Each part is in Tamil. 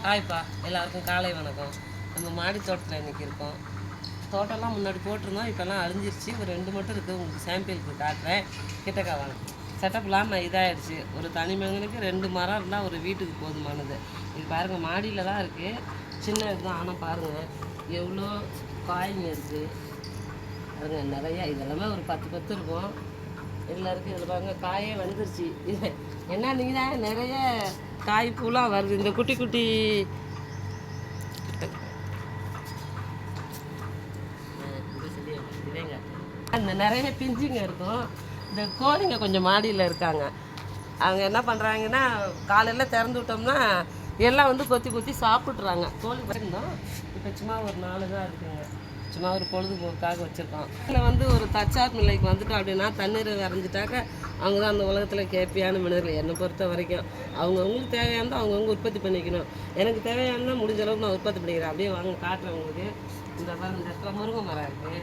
ஹாய்ப்பா, எல்லாருக்கும் காலை வணக்கம். நம்ம மாடி தோட்டத்தில் இன்றைக்கி இருக்கோம். தோட்டம்லாம் முன்னாடி போட்டிருந்தோம், இப்போல்லாம் அழிஞ்சிருச்சு. ஒரு 2 மட்டும் இருக்குது, உங்களுக்கு சாம்பிளுக்கு காட்டுறேன். கிட்டக்கா வாங்க. செட்டப்லாம் இதாகிடுச்சு. ஒரு தனி மகனுக்கு 2 மரம் இருந்தால் ஒரு வீட்டுக்கு போதுமானது. இது பாருங்கள், மாடியில் தான் இருக்குது, சின்ன இதுதான். ஆனால் பாருங்கள் எவ்வளோ காய்ங்க இருக்குது பாருங்கள், நிறையா. இதெல்லாமே ஒரு 10 இருக்கும். இதில் இருக்குது. இதில் பாருங்கள், காயே வந்துருச்சு. இது என்ன நீங்கள் தான் நிறைய காய் பூலாம் வருது. இந்த குட்டி குட்டி அந்த நிறைய பிஞ்சுங்க இருக்கும். இந்த கோழிங்க கொஞ்சம் மாடியில் இருக்காங்க. அவங்க என்ன பண்ணுறாங்கன்னா, காலையில் திறந்து விட்டோம்னா எல்லாம் வந்து கொத்தி கொத்தி சாப்பிட்றாங்க. கோழி இருந்தோம், இப்போ சும்மா ஒரு 4 தான் இருக்குங்க. சும்மா ஒரு பொழுதுபோக்காக வச்சுருக்கோம். இதில் வந்து ஒரு தச்சார் நிலைக்கு வந்துட்டோம் அப்படின்னா, தண்ணீர் வரைஞ்சிட்டாக்க அவங்க தான் அந்த உலகத்தில் கேப்பியான மனிதர்கள். என்னை பொறுத்த வரைக்கும் அவங்கவுங்களுக்கு தேவையானதான் அவங்கவுங்க உற்பத்தி பண்ணிக்கணும். எனக்கு தேவையானதான் முடிஞ்ச அளவுக்கு நான் உற்பத்தி பண்ணிக்கிறேன். அப்படியே வாங்க காட்டுறேன் உங்களுக்கு. இந்த இடத்துல முருங்கை மரம் இருக்குது.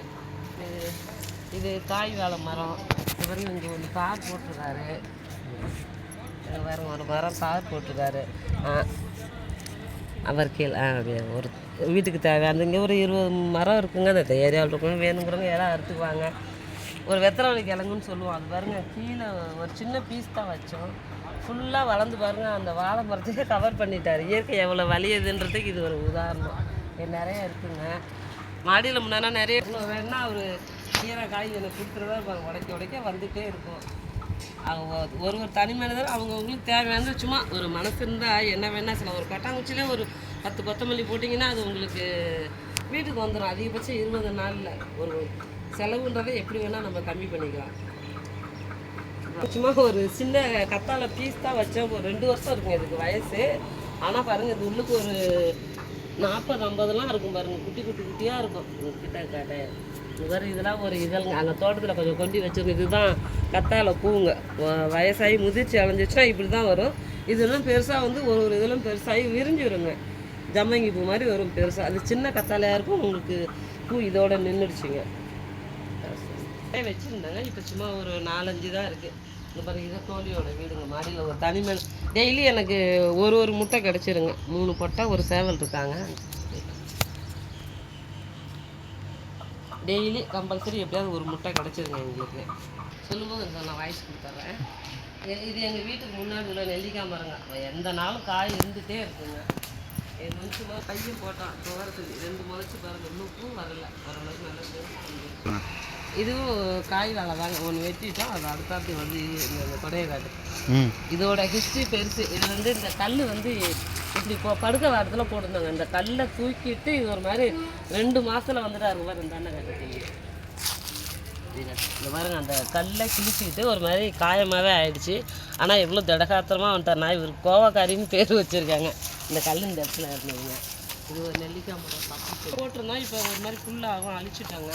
இது காய் வாழை மரம். இது வரைக்கும் இங்கே ஒன்று தார் போட்டிருக்காரு. வேறு ஒரு மரம் தார் போட்டிருக்காரு. அவர் கீழே அப்படியே ஒரு வீட்டுக்கு தேவையான இங்கே ஒரு 20 மரம் இருக்குங்க. அந்த ஏரியாவில் இருக்கணும், வேணுங்கிறவங்க எல்லாம் அறுத்துக்குவாங்க. ஒரு வெத்தலை கிழங்குன்னு சொல்லுவோம். அது பாருங்கள், கீழே ஒரு சின்ன பீஸ் தான் வச்சோம். ஃபுல்லாக வளர்ந்து பாருங்கள். அந்த வாழை மரத்தையே கவர் பண்ணிட்டார். இயற்கை எவ்வளோ வலியுதுன்றதுக்கு இது ஒரு உதாரணம். நிறைய இருக்குங்க. மாடியில் முன்னாடி நிறைய வேணுன்னா ஒரு கீரை காய் எனக்கு கொடுத்துருவா இருப்பாங்க. உடைக்க வந்துகிட்டே இருக்கும். அவங்க ஒரு தனி மனிதர் அவங்கவுங்களுக்கு தேவையானது. சும்மா ஒரு மனசு இருந்தால் என்ன வேணால் சில ஒரு கட்டாங்குச்சிலே ஒரு 10 கொத்தமல்லி போட்டிங்கன்னா அது உங்களுக்கு வீட்டுக்கு வந்துடும். அதிகபட்சம் 20 நாளில். ஒரு செலவுன்றதை எப்படி வேணால் நம்ம கம்மி பண்ணிக்கலாம். சும்மா ஒரு சின்ன கத்தாழை பீஸ் தான் வச்சோம். ஒரு 2 வருஷம் இருக்குங்க இதுக்கு வயசு. ஆனால் பாருங்கள், இது உள்ளுக்கு ஒரு 40-50லாம் இருக்கும் பாருங்கள். குட்டியாக இருக்கும். கிட்ட காட்ட வேறு இதெல்லாம் ஒரு இதழ்ங்க. அந்த தோட்டத்தில் கொஞ்சம் கொண்டு வச்சுருக்கோம். இதுதான் கத்தாழை பூங்க. வயசாகி முதிர்ச்சி அடைஞ்சிச்சுன்னா இப்படி தான் வரும். இதெல்லாம் பெருசாக வந்து ஒரு இதெல்லாம் பெருசாகி விரிஞ்சிருங்க. ஜம்மங்கி பூ மாதிரி வரும் பெருசாக. அது சின்ன கத்தாழையாக இருக்கும். உங்களுக்கு பூ இதோட நின்றுடுச்சுங்க. வச்சுருந்தாங்க. இப்போ சும்மா ஒரு 4-5 தான் இருக்குது. இந்த பாருங்க, இதை தோழியோட வீடுங்க. மாடியில் ஒரு தனிமேல் டெய்லி எனக்கு ஒரு முட்டை கிடச்சிருங்க. 3 பொட்டை ஒரு சேவல் இருக்காங்க. டெய்லி கம்பல்சரி எப்படியாவது ஒரு முட்டை கிடச்சிருங்க எங்களுக்கு. சொல்லும்போது நான் வாய்ஸ் கொடுத்துட்றேன். இது எங்கள் வீட்டுக்கு முன்னாடி உள்ள நெல்லிக்காய் மரங்க. எந்த நாளும் காய் இருந்துகிட்டே இருக்குங்க. என் மனுஷமாக கையும் போட்டான் துவரத்துக்கு 2 முளைச்சி பாருங்கள். இன்னும் பூ வரல. ஓரளவுக்கு நல்லா இதுவும் காய் வேலை தாங்க. ஒன்று வெட்டிட்டோம், அது அடுத்தாத்தி வந்து இந்த கொடையை காட்டு. இதோட ஹிஸ்ட்ரி பெருசு. இது வந்து இந்த கல் வந்து இப்படி படுக்க வாரத்தில் போட்டிருந்தாங்க. இந்த கல்லை தூக்கிட்டு இது ஒரு மாதிரி 2 மாதத்தில் வந்துட்டாரு பாரு. இந்த அண்ணன் கட்டி இந்த பாருங்க, அந்த கல்லை கிழிச்சிக்கிட்டு ஒரு மாதிரி காயமாகவே ஆயிடுச்சு. ஆனால் எவ்வளோ திடகாத்திரமாக வந்துட்டார். நான் இவர் கோவக்காரின்னு பேர் வச்சுருக்காங்க. இந்த கல் இந்த இடத்துல இருந்ததுங்க. இது ஒரு நெல்லிக்காய் மரம் தப்பு போட்டிருந்தோம். இப்போ ஒரு மாதிரி ஃபுல்லாகும், அழிச்சிட்டாங்க.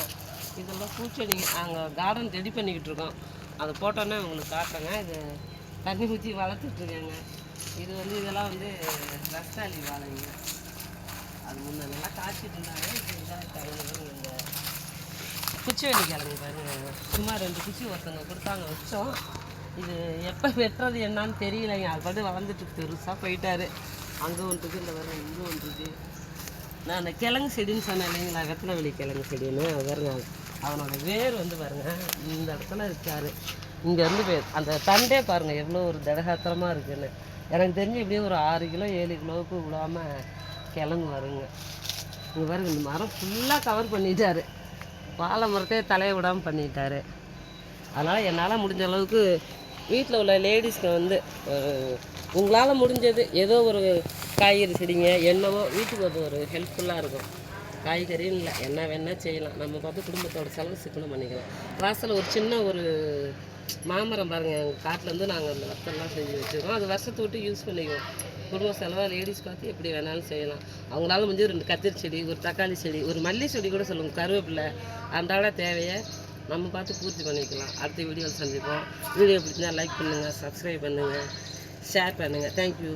இதெல்லாம் பூச்செடிங்க. நாங்கள் கார்டன் ரெடி பண்ணிக்கிட்டு இருக்கோம். அதை போட்டோன்னே உங்களுக்கு காட்டுறேங்க. இது தண்ணி ஊற்றி வளர்த்துட்ருக்கேங்க. இது வந்து இதெல்லாம் வந்து ரஸ்தாளி வாழைங்க. அது முன்னே நல்லா காய்ச்சிட்டு இருந்தாங்க. இப்போ இதாக இந்த குச்சிவெளி கிழங்கு பாருங்க. சும்மா 2 குச்சி ஒருத்தவங்க கொடுத்தாங்க, வச்சோம். இது எப்போ வெட்டுறது என்னான்னு தெரியலைங்க. அது பார்த்து வளர்ந்துட்டு பெருசாக போயிட்டார். அங்கே ஒன்றுக்கு இந்த பாருங்க, இங்கே ஒன்றுக்கு. நான் அந்த கிழங்கு செடின்னு சொன்னேன் இல்லைங்களா, வெத்தலை வெளி கிழங்கு செடின்னு. அது பாருங்க, அவனோட வேர் வந்து பாருங்கள் இந்த இடத்துல இருக்கார். இங்கேருந்து அந்த தண்டே பாருங்கள் எவ்வளோ ஒரு திடகாத்திரமாக இருக்குதுன்னு. எனக்கு தெரிஞ்சு இப்படியே ஒரு 6 கிலோ 7 கிலோவுக்கு விடாமல் கிழங்கு வருங்க. இங்கே பாருங்க, இந்த மரம் ஃபுல்லாக கவர் பண்ணிட்டார். வாழை மரத்தையே தலையை விடாமல் பண்ணிட்டார். அதனால் என்னால் முடிஞ்ச அளவுக்கு வீட்டில் உள்ள லேடிஸ்க்கு வந்து உங்களால் முடிஞ்சது ஏதோ ஒரு காய்கறி செடிங்க என்னவோ வீட்டுக்கு அது ஒரு ஹெல்ப்ஃபுல்லாக இருக்கும். காய்கறின்னு இல்லை, என்ன வேணால் செய்யலாம். நம்ம பார்த்து குடும்பத்தோட செலவு சிக்கனம் பண்ணிக்கலாம். வாசலில் ஒரு சின்ன ஒரு மாமரம் பாருங்கள். எங்கள் காட்டிலேருந்து நாங்கள் அந்த வத்தெல்லாம் செஞ்சு வச்சுருக்கோம். அது வருஷத்தை விட்டு யூஸ் பண்ணிக்குவோம். குடும்ப செலவாக லேடிஸ் பார்த்து எப்படி வேணாலும் செய்யலாம். அவங்களால முடிஞ்சு 2 கத்திரி செடி, ஒரு தக்காளி செடி, ஒரு மல்லி செடி கூட சொல்லுங்கள், கருவேப்பிலை, அன்றாட தேவையை நம்ம பார்த்து பூர்த்தி பண்ணிக்கலாம். அடுத்த வீடியோவில் சந்திப்போம். வீடியோ பிடிச்சிருந்தா லைக் பண்ணுங்கள், சப்ஸ்கிரைப் பண்ணுங்கள், ஷேர் பண்ணுங்கள். தேங்க்யூ.